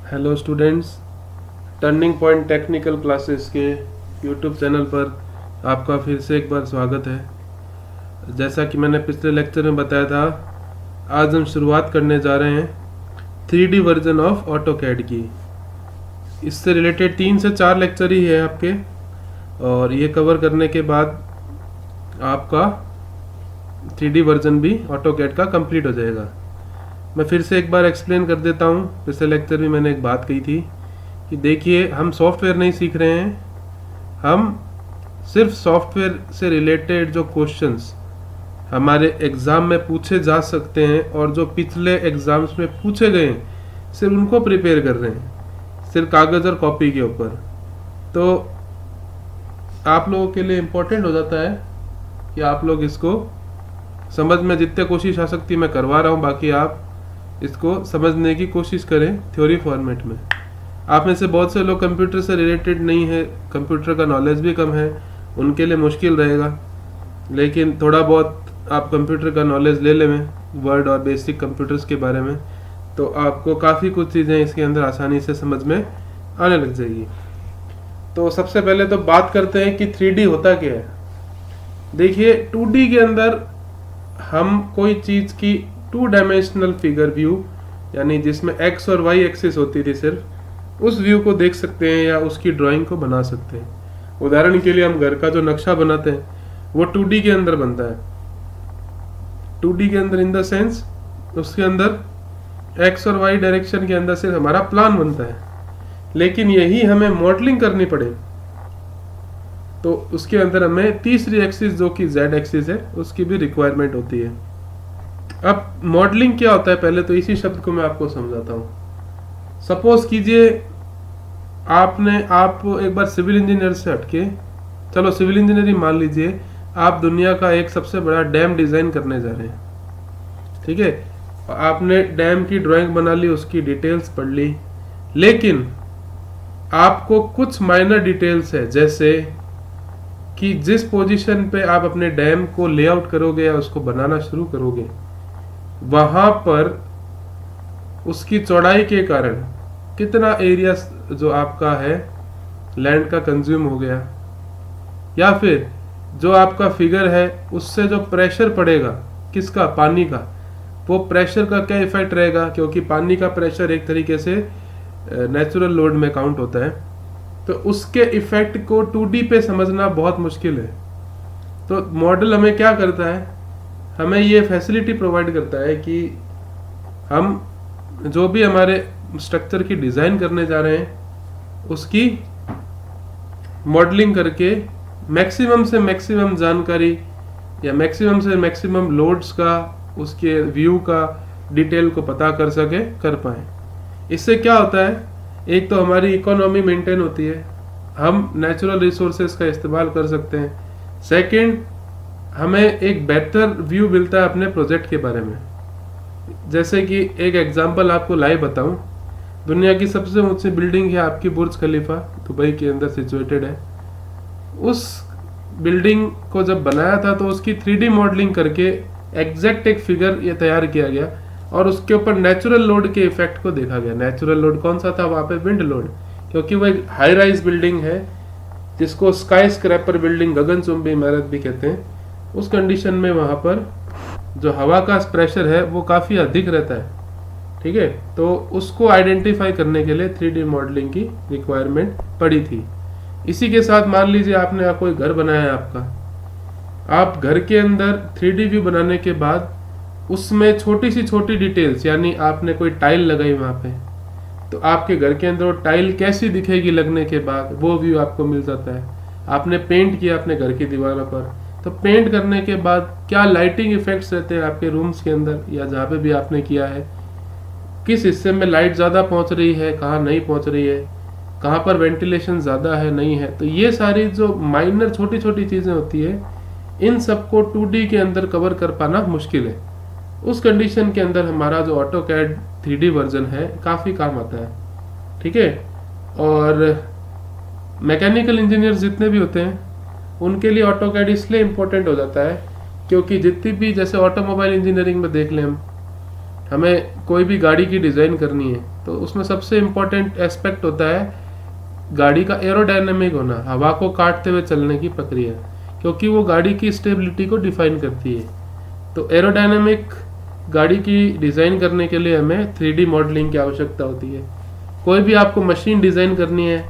Hello students, turning point technical classes के YouTube channel पर आपका फिर से एक बार स्वागत है। जैसा कि मैंने पिछले लेक्चर में बताया था, आज हम शुरुआत करने जा रहे हैं 3D वर्जन ऑफ ऑटोकैड की। इससे रिलेटेड 3 से 4 लेक्चर ही है आपके, और ये कवर करने के बाद आपका 3D वर्जन भी ऑटोकैड का कंप्लीट हो जाएगा। मैं फिर से एक बार एक्सप्लेन कर देता हूँ। पिछले लेक्चर में मैंने एक बात कही थी कि देखिए, हम सॉफ्टवेयर नहीं सीख रहे हैं, हम सिर्फ सॉफ्टवेयर से रिलेटेड जो क्वेश्चंस हमारे एग्ज़ाम में पूछे जा सकते हैं और जो पिछले एग्ज़ाम्स में पूछे गए हैं, सिर्फ उनको प्रिपेयर कर रहे हैं, सिर्फ कागज़ और कॉपी के ऊपर। तो आप लोगों के लिए इम्पोर्टेंट हो जाता है कि आप लोग इसको समझ में जितने कोशिश आ सकती मैं करवा रहा हूँ, बाकी आप इसको समझने की कोशिश करें थ्योरी फॉर्मेट में। आप में से बहुत से लोग कंप्यूटर से रिलेटेड नहीं है, कंप्यूटर का नॉलेज भी कम है, उनके लिए मुश्किल रहेगा। लेकिन थोड़ा बहुत आप कंप्यूटर का नॉलेज ले लें, वर्ड और बेसिक कंप्यूटर्स के बारे में, तो आपको काफ़ी कुछ चीज़ें इसके अंदर आसानी से समझ में आने लग जाएगी। तो सबसे पहले तो बात करते हैं कि 3D होता क्या है। देखिए, 2D के अंदर हम कोई चीज़ की 2 डायमेंशनल फिगर व्यू, यानी जिसमें एक्स और वाई एक्सिस होती थी, सिर्फ उस व्यू को देख सकते हैं या उसकी ड्राइंग को बना सकते हैं। उदाहरण के लिए हम घर का जो नक्शा बनाते हैं वो 2D के अंदर बनता है। 2D के अंदर इन द सेंस उसके अंदर एक्स और वाई डायरेक्शन के अंदर सिर्फ हमारा प्लान बनता है। लेकिन यही हमें मॉडलिंग करनी पड़े तो उसके अंदर हमें तीसरी एक्सिस, जो कि जेड एक्सिस है, उसकी भी रिक्वायरमेंट होती है। अब मॉडलिंग क्या होता है, पहले तो इसी शब्द को मैं आपको समझाता हूँ। सपोज कीजिए आप एक बार सिविल इंजीनियर से हटके, चलो सिविल इंजीनियरिंग मान लीजिए, आप दुनिया का एक सबसे बड़ा डैम डिजाइन करने जा रहे हैं, ठीक है। आपने डैम की ड्राइंग बना ली, उसकी डिटेल्स पढ़ ली, लेकिन आपको कुछ माइनर डिटेल्स है, जैसे कि जिस पोजीशन पे आप अपने डैम को लेआउट करोगे या उसको बनाना शुरू करोगे, वहां पर उसकी चौड़ाई के कारण कितना एरिया जो आपका है लैंड का कंज्यूम हो गया, या फिर जो आपका फिगर है उससे जो प्रेशर पड़ेगा, किसका, पानी का, वो प्रेशर का क्या इफेक्ट रहेगा, क्योंकि पानी का प्रेशर एक तरीके से नेचुरल लोड में काउंट होता है। तो उसके इफेक्ट को 2D पे समझना बहुत मुश्किल है। तो मॉडल हमें क्या करता है, हमें ये फैसिलिटी प्रोवाइड करता है कि हम जो भी हमारे स्ट्रक्चर की डिज़ाइन करने जा रहे हैं उसकी मॉडलिंग करके मैक्सिमम से मैक्सिमम जानकारी या मैक्सिमम से मैक्सिमम लोड्स का, उसके व्यू का डिटेल को पता कर पाएँ। इससे क्या होता है, एक तो हमारी इकोनॉमी मेंटेन होती है, हम नेचुरल रिसोर्सेज का इस्तेमाल कर सकते हैं। सेकंड, हमें एक बेहतर व्यू मिलता है अपने प्रोजेक्ट के बारे में। जैसे कि एक एग्जांपल आपको लाइव बताऊं, दुनिया की सबसे ऊंची बिल्डिंग है आपकी बुर्ज खलीफा, दुबई के अंदर सिचुएटेड है। उस बिल्डिंग को जब बनाया था तो उसकी 3D मॉडलिंग करके एग्जैक्ट एक फिगर ये तैयार किया गया और उसके ऊपर नेचुरल लोड के इफेक्ट को देखा गया। नेचुरल लोड कौन सा था वहाँ पे, विंड लोड, क्योंकि वो एक हाई राइज बिल्डिंग है जिसको स्काई स्क्रैपर बिल्डिंग, गगनचुंबी इमारत भी कहते हैं। उस कंडीशन में वहाँ पर जो हवा का प्रेशर है वो काफ़ी अधिक रहता है, ठीक है। तो उसको आइडेंटिफाई करने के लिए 3D मॉडलिंग की रिक्वायरमेंट पड़ी थी। इसी के साथ मान लीजिए आपने कोई घर बनाया है आपका, आप घर के अंदर 3D व्यू बनाने के बाद उसमें छोटी सी छोटी डिटेल्स, यानी आपने कोई टाइल लगाई वहाँ पे, तो आपके घर के अंदर वो टाइल कैसी दिखेगी लगने के बाद, वो व्यू आपको मिल जाता है। आपने पेंट किया अपने घर की दीवारों पर, तो पेंट करने के बाद क्या लाइटिंग इफेक्ट्स रहते हैं आपके रूम्स के अंदर या जहाँ पे भी आपने किया है, किस हिस्से में लाइट ज़्यादा पहुँच रही है, कहाँ नहीं पहुँच रही है, कहाँ पर वेंटिलेशन ज़्यादा है नहीं है। तो ये सारी जो माइनर छोटी छोटी चीज़ें होती है, इन सबको 2D के अंदर कवर कर पाना मुश्किल है। उस कंडीशन के अंदर हमारा जो ऑटोकैड 3D वर्जन है काफ़ी काम आता है, ठीक है। और मैकेनिकल इंजीनियर्स जितने भी होते हैं उनके लिए ऑटोकैड इसलिए इम्पोर्टेंट हो जाता है क्योंकि जितनी भी, जैसे ऑटोमोबाइल इंजीनियरिंग में देख लें, हमें कोई भी गाड़ी की डिज़ाइन करनी है तो उसमें सबसे इम्पोर्टेंट एस्पेक्ट होता है गाड़ी का एरोडायनेमिक होना, हवा को काटते हुए चलने की प्रक्रिया, क्योंकि वो गाड़ी की स्टेबिलिटी को डिफाइन करती है। तो एरोडायनेमिक गाड़ी की डिज़ाइन करने के लिए हमें 3D मॉडलिंग की आवश्यकता होती है। कोई भी आपको मशीन डिज़ाइन करनी है,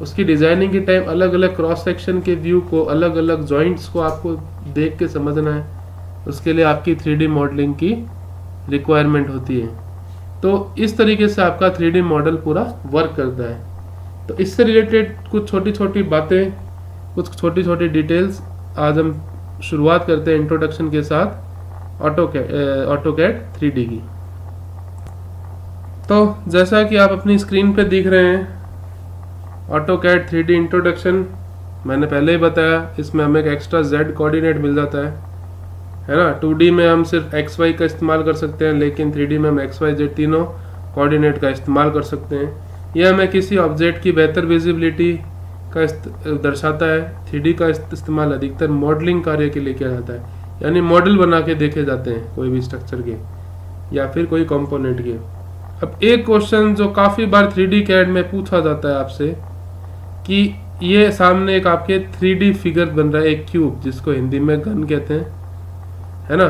उसकी डिज़ाइनिंग के टाइम अलग अलग क्रॉस सेक्शन के व्यू को, अलग अलग जॉइंट्स को आपको देख के समझना है, उसके लिए आपकी 3D मॉडलिंग की रिक्वायरमेंट होती है। तो इस तरीके से आपका 3D मॉडल पूरा वर्क करता है। तो इससे रिलेटेड कुछ छोटी छोटी बातें, कुछ छोटी छोटी डिटेल्स आज हम शुरुआत करते हैं इंट्रोडक्शन के साथ ऑटोकैड 3D की। तो जैसा कि आप अपनी स्क्रीन पे देख रहे हैं, ऑटोकैड 3D इंट्रोडक्शन मैंने पहले ही बताया, इसमें हमें एक एक्स्ट्रा Z कोऑर्डिनेट मिल जाता है ना। 2D में हम सिर्फ XY का इस्तेमाल कर सकते हैं, लेकिन 3D में हम XYZ तीनों कोऑर्डिनेट का इस्तेमाल कर सकते हैं। यह हमें किसी ऑब्जेक्ट की बेहतर विजिबिलिटी का दर्शाता है। 3D का इस्तेमाल अधिकतर मॉडलिंग कार्य के लिए किया जाता है, यानी मॉडल बना के देखे जाते हैं कोई भी स्ट्रक्चर के या फिर कोई कंपोनेंट के। अब एक क्वेश्चन जो काफ़ी बार 3D कैड में पूछा जाता है आपसे कि ये सामने एक आपके 3D फिगर बन रहा है, एक क्यूब जिसको हिंदी में गन कहते हैं, है ना।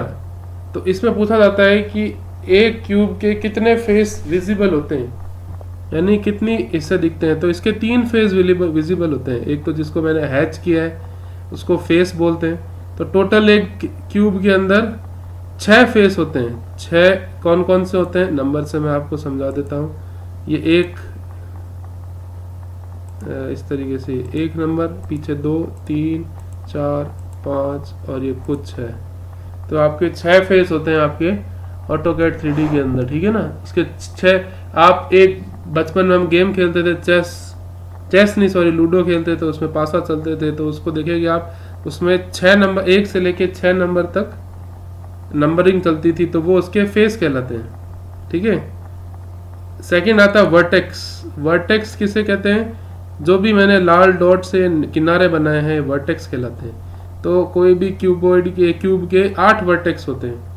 तो इसमें पूछा जाता है कि एक क्यूब के कितने फेस विजिबल होते हैं, यानी कितनी हिस्से दिखते हैं। तो इसके 3 फेस विजिबल होते हैं। एक तो जिसको मैंने हैच किया है उसको फेस बोलते हैं। तो टोटल एक क्यूब के अंदर 6 फेस होते हैं। 6 कौन कौन से होते हैं, नंबर से मैं आपको समझा देता हूँ। ये एक इस तरीके से 1 नंबर, पीछे 2, 3, 4, 5 और ये कुछ है। तो आपके 6 फेस होते हैं आपके ऑटोकैड 3D के अंदर, ठीक है ना। इसके 6 आप एक बचपन में हम गेम खेलते थे, लूडो खेलते थे, उसमें पासा चलते थे, तो उसको देखेंगे आप, उसमें 6 नंबर, 1 से लेके 6 नंबर तक नंबरिंग चलती थी, तो वो उसके फेस कहलाते हैं, ठीक है। सेकंड आता है वर्टेक्स। वर्टेक्स किसे कहते हैं, जो भी मैंने लाल डॉट से किनारे बनाए हैं वर्टेक्स कहलाते हैं। तो कोई भी क्यूब के 8 वर्टेक्स होते हैं।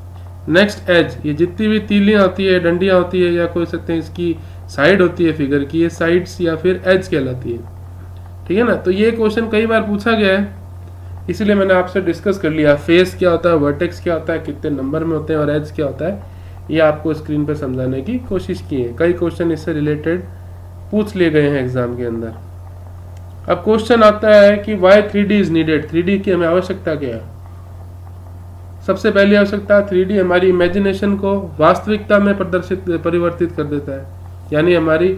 नेक्स्ट एज, ये जितनी भी तीलियां होती है, डंडियां होती है, या कोई सकते हैं इसकी साइड होती है फिगर की, ये साइड्स या फिर एज कहलाती है, ठीक है ना। तो ये क्वेश्चन कई बार पूछा गया है, इसलिए मैंने आपसे डिस्कस कर लिया फेस क्या होता है, वर्टेक्स क्या होता है, कितने नंबर में होते हैं, और एज क्या होता है। ये आपको स्क्रीन पर समझाने की कोशिश की है। कई क्वेश्चन इससे रिलेटेड पूछ लिए गए हैं एग्जाम के अंदर। अब क्वेश्चन आता है कि Y 3D is needed, 3D की हमें आवश्यकता क्या है। सबसे पहली आवश्यकता, 3D हमारी इमेजिनेशन को वास्तविकता में परिवर्तित कर देता है, यानी हमारी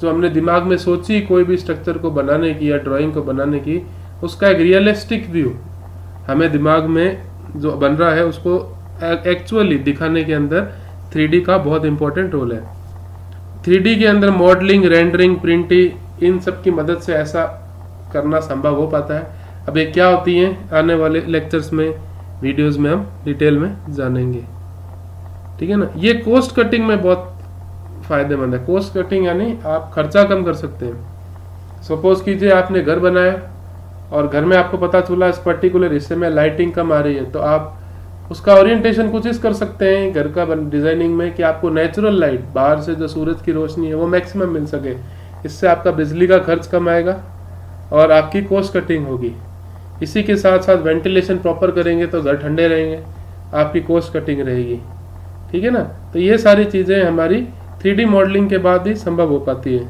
जो हमने दिमाग में सोची कोई भी स्ट्रक्चर को बनाने की या ड्राइंग को बनाने की, उसका एक रियलिस्टिक व्यू हमें दिमाग में जो बन रहा है उसको एक्चुअली दिखाने के अंदर 3D का बहुत इंपॉर्टेंट रोल है। 3D के अंदर मॉडलिंग, रेंडरिंग, प्रिंटिंग, इन सब की मदद से ऐसा करना संभव हो पाता है। अब ये क्या होती हैं, आने वाले लेक्चर्स में, वीडियोस में हम डिटेल में जानेंगे, ठीक है ना। ये कॉस्ट कटिंग में बहुत फायदेमंद है। कॉस्ट कटिंग यानी आप खर्चा कम कर सकते हैं। सपोज कीजिए आपने घर बनाया और घर में आपको पता चला इस पर्टिकुलर हिस्से में लाइटिंग कम आ रही है, तो आप उसका ओरिएंटेशन कुछ इस कर सकते हैं घर का डिजाइनिंग में कि आपको नेचुरल लाइट, बाहर से जो सूरज की रोशनी है वो मैक्सिमम मिल सके। इससे आपका बिजली का खर्च कम आएगा और आपकी कॉस्ट कटिंग होगी। इसी के साथ साथ वेंटिलेशन प्रॉपर करेंगे तो घर ठंडे रहेंगे, आपकी कॉस्ट कटिंग रहेगी, ठीक है ना। तो ये सारी चीज़ें हमारी 3D मॉडलिंग के बाद ही संभव हो पाती है।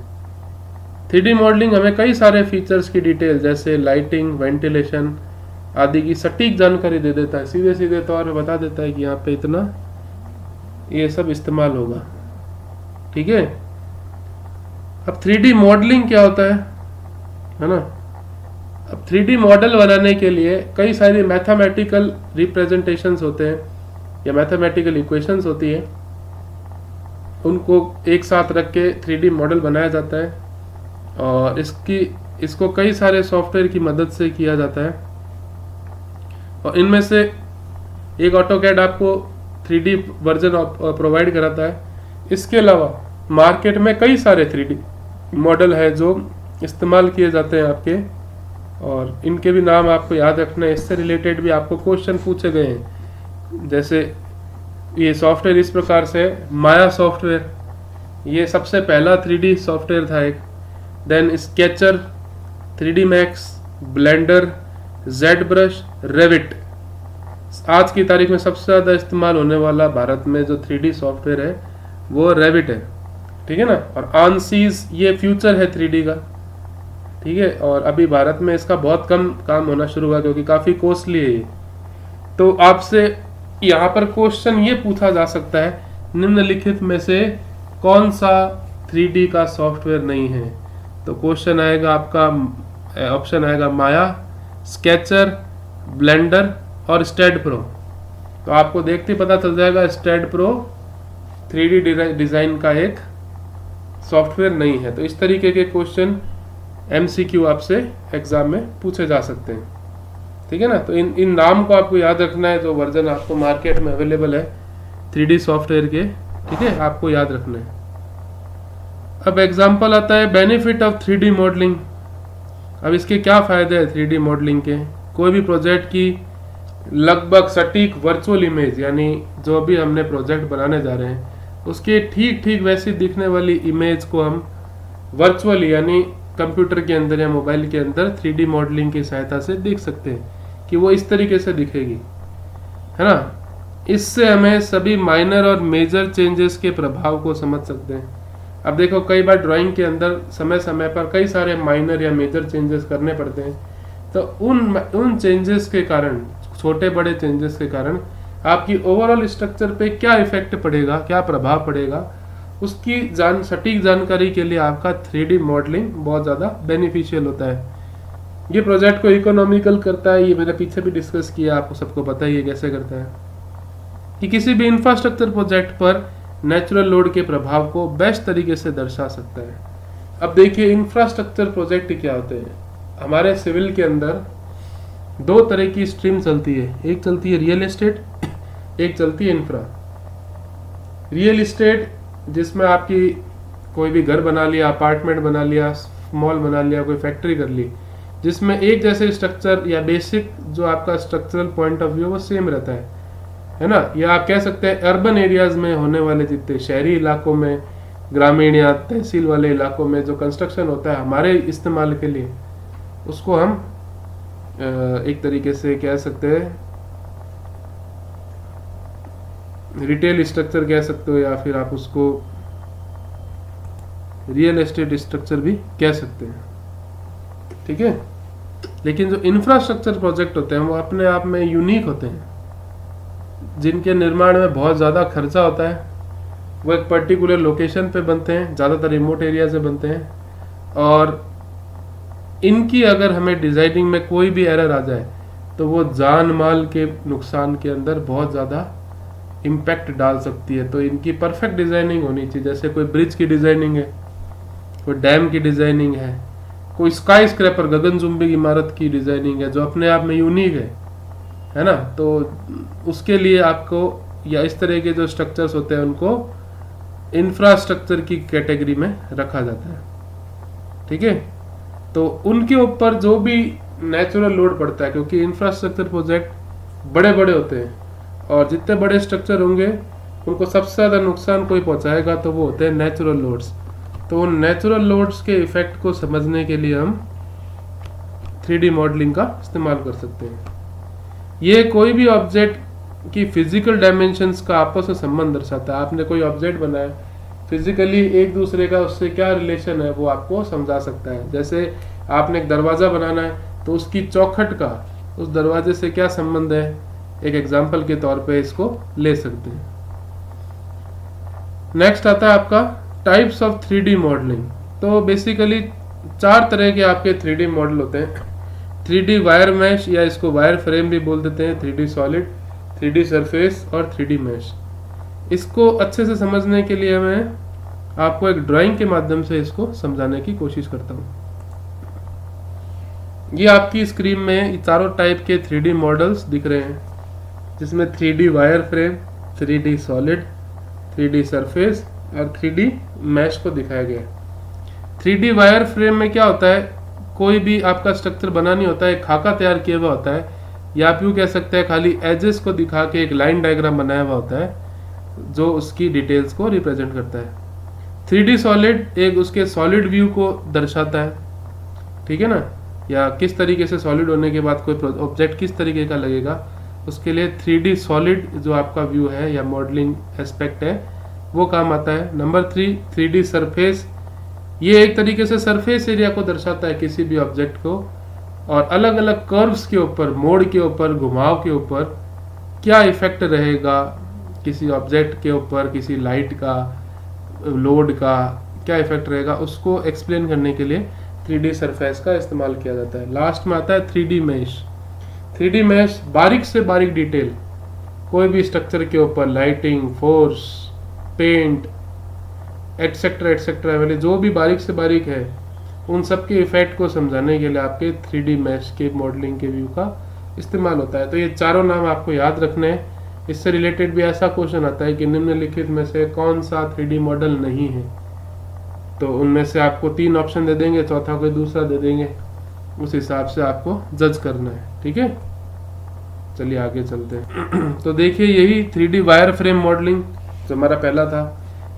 3D मॉडलिंग हमें कई सारे फीचर्स की डिटेल जैसे लाइटिंग, वेंटिलेशन आदि की सटीक जानकारी दे देता है। सीधे सीधे तौर पे बता देता है कि यहाँ पे इतना ये सब इस्तेमाल होगा, ठीक है। अब 3D मॉडलिंग क्या होता है ना। अब 3D मॉडल बनाने के लिए कई सारी मैथमेटिकल रिप्रेजेंटेशंस होते हैं या मैथमेटिकल इक्वेशंस होती है, उनको एक साथ रख के 3D मॉडल बनाया जाता है और इसको कई सारे सॉफ्टवेयर की मदद से किया जाता है। और इनमें से एक ऑटोकैड आपको 3D वर्जन प्रोवाइड कराता है। इसके अलावा मार्केट में कई सारे 3D मॉडल है जो इस्तेमाल किए जाते हैं आपके, और इनके भी नाम आपको याद रखना है। इससे रिलेटेड भी आपको क्वेश्चन पूछे गए हैं। जैसे ये सॉफ्टवेयर इस प्रकार से, माया सॉफ्टवेयर, ये सबसे पहला 3D सॉफ्टवेयर था एक। Then SketchUp, 3D Max, Blender, ZBrush, Revit. आज की तारीख में सबसे ज़्यादा इस्तेमाल होने वाला भारत में जो 3D सॉफ्टवेयर है वो रेविट है, ठीक है ना। और आनसीज ये फ्यूचर है 3D का, ठीक है। और अभी भारत में इसका बहुत कम काम होना शुरू हुआ क्योंकि काफ़ी कॉस्टली है ये। तो आपसे यहाँ पर क्वेश्चन ये पूछा जा सकता है, निम्नलिखित में से कौन सा 3D का सॉफ्टवेयर नहीं है? तो क्वेश्चन आएगा आपका, ऑप्शन आएगा माया, स्केचर, ब्लेंडर और स्टेड प्रो। तो आपको देखते ही पता चल जाएगा स्टेड प्रो 3D डिज़ाइन का एक सॉफ्टवेयर नहीं है। तो इस तरीके के क्वेश्चन MCQ आपसे एग्जाम में पूछे जा सकते हैं, ठीक है ना। तो इन नाम को आपको याद रखना है, जो वर्जन आपको मार्केट में अवेलेबल है 3D सॉफ्टवेयर के, ठीक है, आपको याद रखना है। अब एग्जाम्पल आता है बेनिफिट ऑफ 3D मॉडलिंग। अब इसके क्या फ़ायदे हैं 3D मॉडलिंग के? कोई भी प्रोजेक्ट की लगभग सटीक वर्चुअल इमेज, यानी जो भी हमने प्रोजेक्ट बनाने जा रहे हैं उसके ठीक ठीक वैसी दिखने वाली इमेज को हम वर्चुअली यानी कंप्यूटर के अंदर या मोबाइल के अंदर 3D मॉडलिंग की सहायता से देख सकते हैं कि वो इस तरीके से दिखेगी, है ना। इससे हमें सभी माइनर और मेजर चेंजेस के प्रभाव को समझ सकते हैं। अब देखो कई बार ड्राइंग के अंदर समय समय पर कई सारे माइनर या मेजर चेंजेस करने पड़ते हैं, तो उन चेंजेस के कारण, छोटे बड़े चेंजेस के कारण आपकी ओवरऑल स्ट्रक्चर पे क्या इफेक्ट पड़ेगा, क्या प्रभाव पड़ेगा, उसकी सटीक जानकारी के लिए आपका 3D मॉडलिंग बहुत ज़्यादा बेनिफिशियल होता है। ये प्रोजेक्ट को इकोनॉमिकल करता है, ये मैंने पीछे भी डिस्कस किया, आपको सबको पता ही है कैसे करता है, कि किसी भी इंफ्रास्ट्रक्चर प्रोजेक्ट पर नेचुरल लोड के प्रभाव को बेस्ट तरीके से दर्शा सकता है। अब देखिए इंफ्रास्ट्रक्चर प्रोजेक्ट क्या होते हैं। हमारे सिविल के अंदर दो तरह की स्ट्रीम चलती है, एक चलती है रियल एस्टेट, एक चलती है इंफ्रा। रियल एस्टेट जिसमें आपकी कोई भी घर बना लिया, अपार्टमेंट बना लिया, मॉल बना लिया, कोई फैक्ट्री कर ली, जिसमें एक जैसे स्ट्रक्चर या बेसिक जो आपका स्ट्रक्चरल पॉइंट ऑफ व्यू वो सेम रहता है ना। या आप कह सकते हैं अर्बन एरियाज में होने वाले जितने शहरी इलाकों में, ग्रामीण या तहसील वाले इलाकों में जो कंस्ट्रक्शन होता है हमारे इस्तेमाल के लिए, उसको हम एक तरीके से कह सकते हैं रिटेल स्ट्रक्चर कह सकते हो, या फिर आप उसको रियल एस्टेट स्ट्रक्चर भी कह सकते हैं, ठीक है। लेकिन जो इंफ्रास्ट्रक्चर प्रोजेक्ट होते हैं वो अपने आप में यूनिक होते हैं, जिनके निर्माण में बहुत ज़्यादा खर्चा होता है। वो एक पर्टिकुलर लोकेशन पे बनते हैं, ज़्यादातर रिमोट एरिया से बनते हैं, और इनकी अगर हमें डिज़ाइनिंग में कोई भी एरर आ जाए तो वो जान माल के नुकसान के अंदर बहुत ज़्यादा इम्पैक्ट डाल सकती है। तो इनकी परफेक्ट डिज़ाइनिंग होनी चाहिए। जैसे कोई ब्रिज की डिज़ाइनिंग है, कोई डैम की डिज़ाइनिंग है, कोई स्काई स्क्रैपर गगनचुंबी इमारत की डिज़ाइनिंग है जो अपने आप में यूनिक है ना। तो उसके लिए आपको, या इस तरह के जो स्ट्रक्चर्स होते हैं उनको इंफ्रास्ट्रक्चर की कैटेगरी में रखा जाता है, ठीक है। तो उनके ऊपर जो भी नेचुरल लोड पड़ता है, क्योंकि इंफ्रास्ट्रक्चर प्रोजेक्ट बड़े बड़े होते हैं और जितने बड़े स्ट्रक्चर होंगे उनको सबसे ज़्यादा नुकसान कोई पहुंचाएगा तो वो होते हैं नेचुरल लोड्स। तो उन नेचुरल लोड्स के इफेक्ट को समझने के लिए हम 3D मॉडलिंग का इस्तेमाल कर सकते हैं। ये कोई भी ऑब्जेक्ट की फिजिकल डायमेंशंस का आपस में संबंध दर्शाता है। आपने कोई ऑब्जेक्ट बनाया, फिजिकली एक दूसरे का उससे क्या रिलेशन है वो आपको समझा सकता है। जैसे आपने एक दरवाज़ा बनाना है तो उसकी चौखट का उस दरवाजे से क्या संबंध है, एक एग्जाम्पल के तौर पे इसको ले सकते हैं। नेक्स्ट आता है आपका टाइप्स ऑफ 3D मॉडलिंग। तो बेसिकली 4 तरह के आपके 3D मॉडल होते हैं। 3D वायर मैश, या इसको वायर फ्रेम भी बोल देते हैं, 3D सॉलिड, 3D सरफेस और 3D मैश। इसको अच्छे से समझने के लिए मैं आपको एक ड्राइंग के माध्यम से इसको समझाने की कोशिश करता हूँ। ये आपकी स्क्रीन में ये चारों टाइप के 3D मॉडल्स दिख रहे हैं, जिसमें 3D wire frame, 3D solid, 3D surface और 3D मैश को दिखाया गया है। 3D वायर फ्रेम में क्या होता है, कोई भी आपका स्ट्रक्चर बना नहीं होता है, खाका तैयार किया हुआ होता है, या आप यूँ कह सकते हैं खाली एजेस को दिखा के एक लाइन डायग्राम बनाया हुआ होता है जो उसकी डिटेल्स को रिप्रेजेंट करता है। 3D सॉलिड एक उसके सॉलिड व्यू को दर्शाता है, ठीक है ना, या किस तरीके से सॉलिड होने के बाद कोई ऑब्जेक्ट किस तरीके का लगेगा, उसके लिए 3D सॉलिड जो आपका व्यू है या मॉडलिंग एस्पेक्ट है वो काम आता है। नंबर 3 3D सरफेस, ये एक तरीके से सरफेस एरिया को दर्शाता है किसी भी ऑब्जेक्ट को, और अलग अलग कर्व्स के ऊपर, मोड़ के ऊपर, घुमाव के ऊपर क्या इफेक्ट रहेगा किसी ऑब्जेक्ट के ऊपर, किसी लाइट का, लोड का क्या इफेक्ट रहेगा, उसको एक्सप्लेन करने के लिए 3D सरफेस का इस्तेमाल किया जाता है। लास्ट में आता है 3D मैश। 3D मैश बारीक से बारीक डिटेल, कोई भी स्ट्रक्चर के ऊपर lighting, force, paint etcetera etcetera वाले जो भी बारीक से बारीक है उन सब के इफेक्ट को समझाने के लिए आपके 3D मैश के मॉडलिंग के व्यू का इस्तेमाल होता है। तो ये चारों नाम आपको याद रखने हैं। इससे रिलेटेड भी ऐसा क्वेश्चन आता है कि निम्नलिखित में से कौन सा 3D मॉडल नहीं है, तो उनमें से आपको 3 ऑप्शन दे देंगे, चौथा कोई दूसरा दे देंगे, उस हिसाब से आपको जज करना है, ठीक है। चलिए आगे चलते हैं। तो देखिए यही 3D वायर फ्रेम मॉडलिंग जो हमारा पहला था,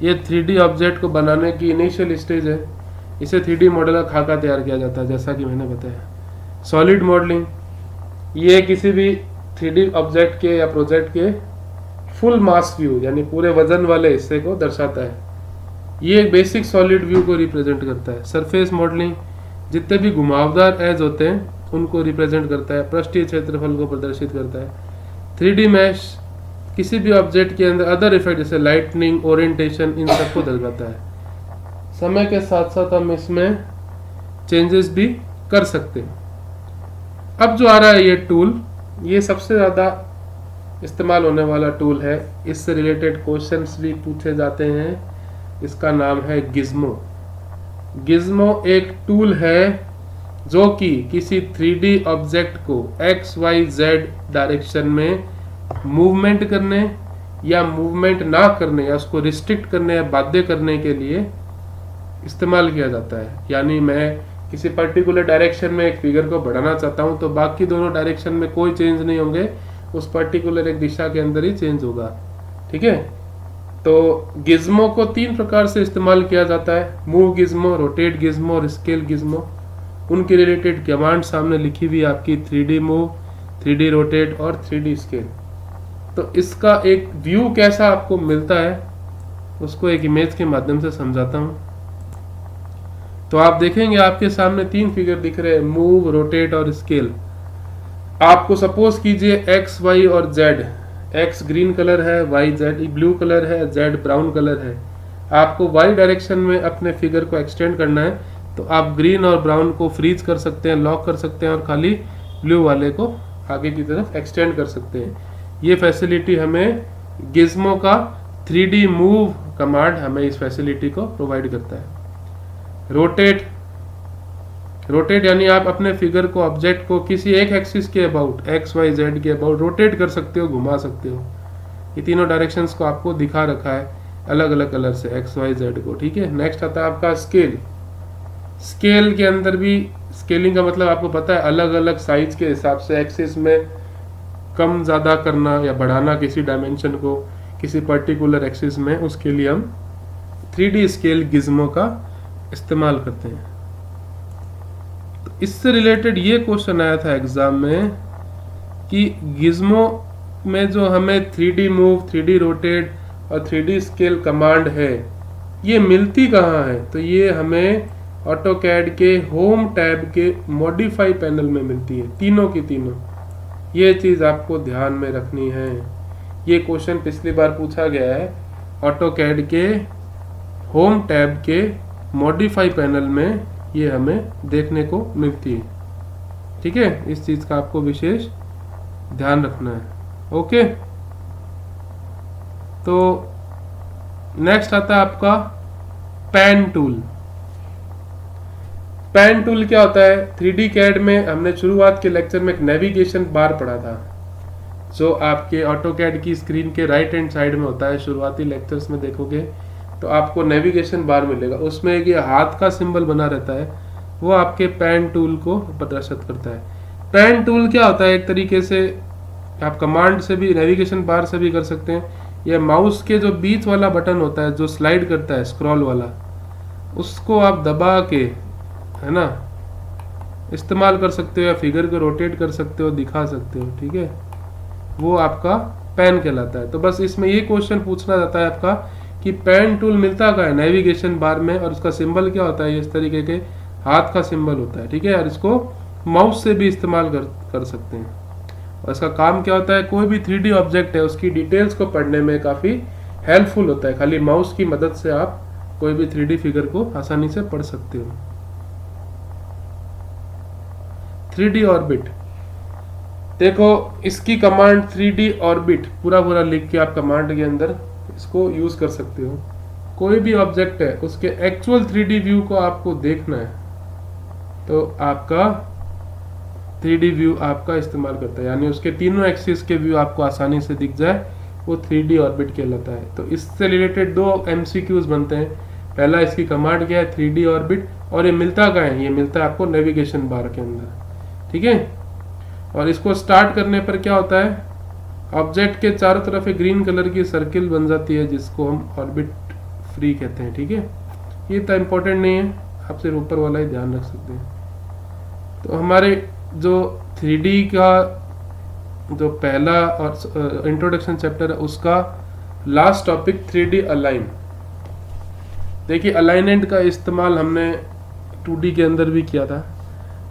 ये 3D ऑब्जेक्ट को बनाने की इनिशियल स्टेज है। इसे 3D मॉडल का खाका तैयार किया जाता है, जैसा कि मैंने बताया। सॉलिड मॉडलिंग, ये किसी भी 3D ऑब्जेक्ट के या प्रोजेक्ट के फुल मास व्यू यानी पूरे वजन वाले हिस्से को दर्शाता है। ये एक बेसिक सॉलिड व्यू को रिप्रेजेंट करता है। सरफेस मॉडलिंग जितने भी घुमावदार एज होते हैं उनको रिप्रेजेंट करता है, पृष्ठीय क्षेत्रफल को प्रदर्शित करता है। 3D मैश किसी भी ऑब्जेक्ट के अंदर अदर इफेक्ट जैसे लाइटनिंग, ओरिएंटेशन, इन सबको दर्शाता है। समय के साथ साथ हम इसमें चेंजेस भी कर सकते हैं। अब जो आ रहा है ये टूल, ये सबसे ज़्यादा इस्तेमाल होने वाला टूल है, इससे रिलेटेड क्वेश्चंस भी पूछे जाते हैं। इसका नाम है गिज्मो। गिज्मो एक टूल है जो कि किसी 3D ऑब्जेक्ट को XYZ डायरेक्शन में मूवमेंट करने या मूवमेंट ना करने या उसको रिस्ट्रिक्ट करने या बाध्य करने के लिए इस्तेमाल किया जाता है। यानी मैं किसी पर्टिकुलर डायरेक्शन में एक फिगर को बढ़ाना चाहता हूं तो बाकी दोनों डायरेक्शन में कोई चेंज नहीं होंगे, उस पर्टिकुलर एक दिशा के अंदर ही चेंज होगा, ठीक है। तो गिज्मो को 3 प्रकार से इस्तेमाल किया जाता है, मूव गिज्मो, रोटेट गिज्मो और स्केल गिज्मो। उनके रिलेटेड कमांड सामने लिखी हुई आपकी 3D मूव, 3D रोटेट और 3D स्केल। तो इसका एक व्यू कैसा आपको मिलता है उसको एक इमेज के माध्यम से समझाता हूं। तो आप देखेंगे आपके सामने 3 फिगर दिख रहे हैं, मूव, रोटेट और स्केल। आपको सपोज कीजिए एक्स, वाई और जेड, एक्स ग्रीन कलर है, वाई जेड ब्लू कलर है, जेड ब्राउन कलर है। आपको वाई डायरेक्शन में अपने फिगर को एक्सटेंड करना है तो आप ग्रीन और ब्राउन को फ्रीज कर सकते हैं, लॉक कर सकते हैं और खाली ब्लू वाले को आगे की तरफ एक्सटेंड कर सकते हैं। ये फैसिलिटी हमें गिज्मो का 3D मूव कमांड हमें इस फैसिलिटी को प्रोवाइड करता है। रोटेट, रोटेट यानी आप अपने फिगर को, ऑब्जेक्ट को किसी एक एक्सिस के अबाउट, एक्स वाई जेड के अबाउट रोटेट कर सकते हो, घुमा सकते हो। ये तीनों डायरेक्शंस को आपको दिखा रखा है अलग अलग कलर से, एक्स वाई जेड को, ठीक है। नेक्स्ट आता है आपका स्केल। स्केल के अंदर भी स्केलिंग का मतलब आपको पता है, अलग अलग साइज के हिसाब से एक्सिस में कम ज़्यादा करना या बढ़ाना किसी डायमेंशन को किसी पर्टिकुलर एक्सिस में, उसके लिए हम 3D स्केल गिज्मो का इस्तेमाल करते हैं। तो इससे रिलेटेड ये क्वेश्चन आया था एग्जाम में कि गिज्मो में जो हमें 3D मूव, 3D रोटेट और 3D स्केल कमांड है ये मिलती कहाँ है, तो ये हमें ऑटोकैड के होम टैब के मॉडिफाई पैनल में मिलती है, तीनों की तीनों। ये चीज़ आपको ध्यान में रखनी है। ये क्वेश्चन पिछली बार पूछा गया है, ऑटोकैड के होम टैब के मॉडिफाई पैनल में ये हमें देखने को मिलती है, ठीक है। इस चीज़ का आपको विशेष ध्यान रखना है, ओके। तो नेक्स्ट आता है आपका पेन टूल। पेन टूल क्या होता है? 3D कैड में हमने शुरुआत के लेक्चर में एक नेविगेशन बार पढ़ा था जो आपके ऑटोकैड की स्क्रीन के राइट हैंड साइड में होता है। शुरुआती लेक्चर्स में देखोगे तो आपको नेविगेशन बार मिलेगा, उसमें एक ये हाथ का सिंबल बना रहता है, वो आपके पेन टूल को प्रदर्शित करता है। पेन टूल क्या होता है? एक तरीके से आप कमांड से भी, नेविगेशन बार से भी कर सकते हैं। यह माउस के जो बीच वाला बटन होता है जो स्लाइड करता है, स्क्रॉल वाला, उसको आप दबा के, है ना, इस्तेमाल कर सकते हो या फिगर को रोटेट कर सकते हो, दिखा सकते हो, ठीक है। वो आपका पेन कहलाता है। तो बस इसमें ये क्वेश्चन पूछना जाता है आपका कि पेन टूल मिलता क्या है नेविगेशन बार में, और उसका सिंबल क्या होता है, इस तरीके के हाथ का सिंबल होता है, ठीक है। और इसको माउस से भी इस्तेमाल कर सकते हैं। और इसका काम क्या होता है, कोई भी 3D ऑब्जेक्ट है उसकी डिटेल्स को पढ़ने में काफ़ी हेल्पफुल होता है। खाली माउस की मदद से आप कोई भी 3D फिगर को आसानी से पढ़ सकते हो। 3D ऑर्बिट, देखो इसकी कमांड 3D ऑर्बिट पूरा पूरा लिख के आप कमांड के अंदर इसको यूज कर सकते हो। कोई भी ऑब्जेक्ट है उसके एक्चुअल 3D व्यू को आपको देखना है तो आपका 3D व्यू आपका इस्तेमाल करता है, यानी उसके तीनों एक्सिस के व्यू आपको आसानी से दिख जाए, वो 3D ऑर्बिट कहलाता है। तो इससे रिलेटेड 2 MCQs बनते हैं। पहला, इसकी कमांड क्या है 3D ऑर्बिट, और ये मिलता कहाँ है, ये मिलता है आपको नेविगेशन बार के अंदर, ठीक है। और इसको स्टार्ट करने पर क्या होता है, ऑब्जेक्ट के चारों तरफ एक ग्रीन कलर की सर्किल बन जाती है जिसको हम ऑर्बिट फ्री कहते हैं, ठीक है। ये इतना इंपॉर्टेंट नहीं है, आप सिर्फ ऊपर वाला ही ध्यान रख सकते हैं। तो हमारे जो 3D का जो पहला और इंट्रोडक्शन चैप्टर है उसका लास्ट टॉपिक 3D अलाइन। देखिए अलाइनमेंट का इस्तेमाल हमने 2D के अंदर भी किया था।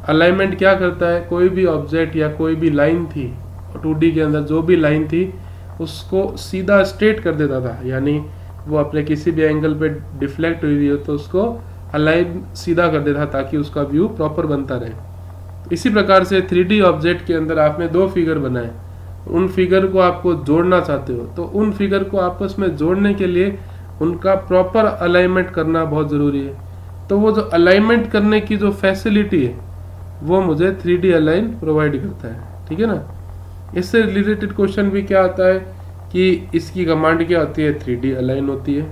अलाइनमेंट क्या करता है, कोई भी ऑब्जेक्ट या कोई भी लाइन थी 2D के अंदर, जो भी लाइन थी उसको सीधा स्ट्रेट कर देता था, यानी वो अपने किसी भी एंगल पे डिफ्लेक्ट हुई हो तो उसको अलाइन सीधा कर देता ताकि उसका व्यू प्रॉपर बनता रहे। इसी प्रकार से 3D ऑब्जेक्ट के अंदर आपने 2 फिगर बनाए, उन फिगर को आपको जोड़ना चाहते हो तो उन फिगर को आपस में जोड़ने के लिए उनका प्रॉपर अलाइनमेंट करना बहुत ज़रूरी है। तो वो जो अलाइनमेंट करने की जो फैसिलिटी है वो मुझे 3D अलाइन प्रोवाइड करता है, ठीक है ना। इससे रिलेटेड क्वेश्चन भी क्या आता है कि इसकी कमांड क्या होती है, 3D अलाइन होती है।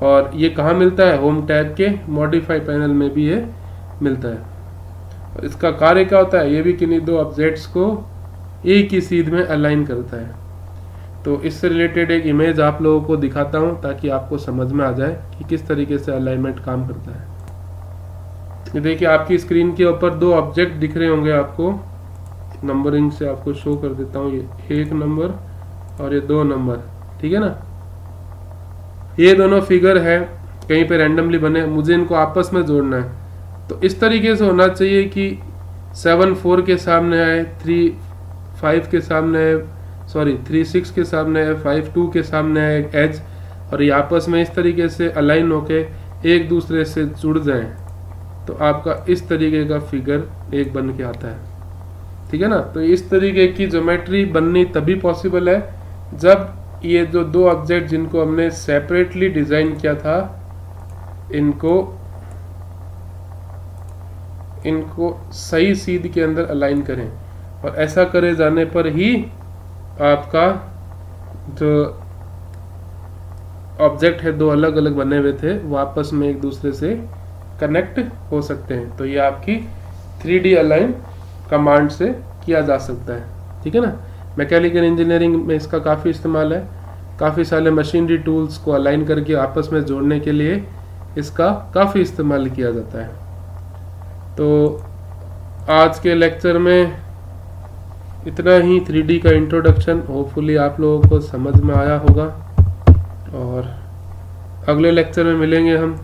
और ये कहाँ मिलता है, होम टैब के मॉडिफाई पैनल में भी ये मिलता है। इसका कार्य क्या होता है, ये भी किन्हीं 2 ऑब्जेक्ट्स को एक ही सीध में अलाइन करता है। तो इससे रिलेटेड एक इमेज आप लोगों को दिखाता हूँ ताकि आपको समझ में आ जाए कि किस तरीके से अलाइनमेंट काम करता है। ये देखिए आपकी स्क्रीन के ऊपर 2 ऑब्जेक्ट दिख रहे होंगे आपको, नंबरिंग से आपको शो कर देता हूँ, ये 1 नंबर और ये 2 नंबर, ठीक है ना। ये दोनों फिगर है कहीं पे रैंडमली बने, मुझे इनको आपस में जोड़ना है। तो इस तरीके से होना चाहिए कि 7 4 के सामने आए, 3 5 के सामने आए, सॉरी 3 6 के सामने आए, 5 2 के सामने आए एक एज, और ये आपस में इस तरीके से अलाइन होके एक दूसरे से जुड़ जाएं तो आपका इस तरीके का फिगर एक बन के आता है, ठीक है ना। तो इस तरीके की ज्योमेट्री बननी तभी पॉसिबल है जब ये जो 2 ऑब्जेक्ट जिनको हमने सेपरेटली डिजाइन किया था इनको सही सीध के अंदर अलाइन करें, और ऐसा करे जाने पर ही आपका जो ऑब्जेक्ट है 2 अलग अलग बने हुए थे वो आपस में एक दूसरे से कनेक्ट हो सकते हैं। तो ये आपकी 3D अलाइन कमांड से किया जा सकता है, ठीक है ना। मैकेनिकल इंजीनियरिंग में इसका काफ़ी इस्तेमाल है, काफ़ी सारे मशीनरी टूल्स को अलाइन करके आपस में जोड़ने के लिए इसका काफ़ी इस्तेमाल किया जाता है। तो आज के लेक्चर में इतना ही 3D का इंट्रोडक्शन, होपफुली आप लोगों को समझ में आया होगा। और अगले लेक्चर में मिलेंगे हम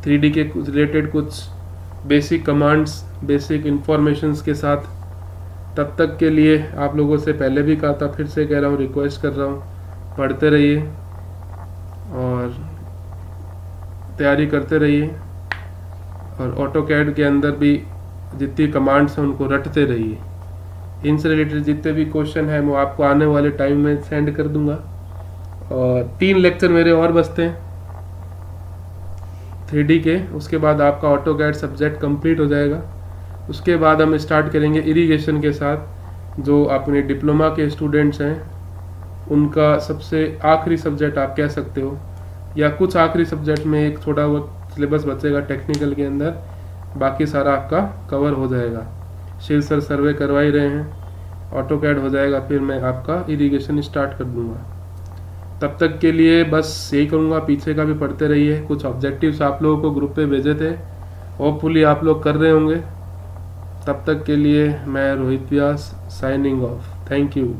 3D के रिलेटेड कुछ बेसिक कमांड्स, बेसिक इंफॉर्मेशंस के साथ। तब तक के लिए आप लोगों से पहले भी कहा था, फिर से कह रहा हूँ, रिक्वेस्ट कर रहा हूँ, पढ़ते रहिए और तैयारी करते रहिए, और ऑटोकैड के अंदर भी जितनी कमांड्स हैं उनको रटते रहिए। इनसे रिलेटेड जितने भी क्वेश्चन हैं वो आपको आने वाले टाइम में सेंड कर दूंगा। और 3 लेक्चर मेरे और बचते हैं 3D के, उसके बाद आपका ऑटोकैड सब्जेक्ट कंप्लीट हो जाएगा। उसके बाद हम स्टार्ट करेंगे इरिगेशन के साथ। जो अपने डिप्लोमा के स्टूडेंट्स हैं उनका सबसे आखिरी सब्जेक्ट आप कह सकते हो, या कुछ आखिरी सब्जेक्ट में एक छोटा बहुत सिलेबस बचेगा टेक्निकल के अंदर, बाकी सारा आपका कवर हो जाएगा। शिल सर सर्वे करवा ही रहे हैं, ऑटोकैड हो जाएगा, फिर मैं आपका इरिगेशन स्टार्ट कर दूंगा। तब तक के लिए बस यही कहूँगा, पीछे का भी पढ़ते रहिए। कुछ ऑब्जेक्टिव्स आप लोगों को ग्रुप पे भेजे थे, होपफुली आप लोग कर रहे होंगे। तब तक के लिए मैं Rohit Vyas signing off. Thank you.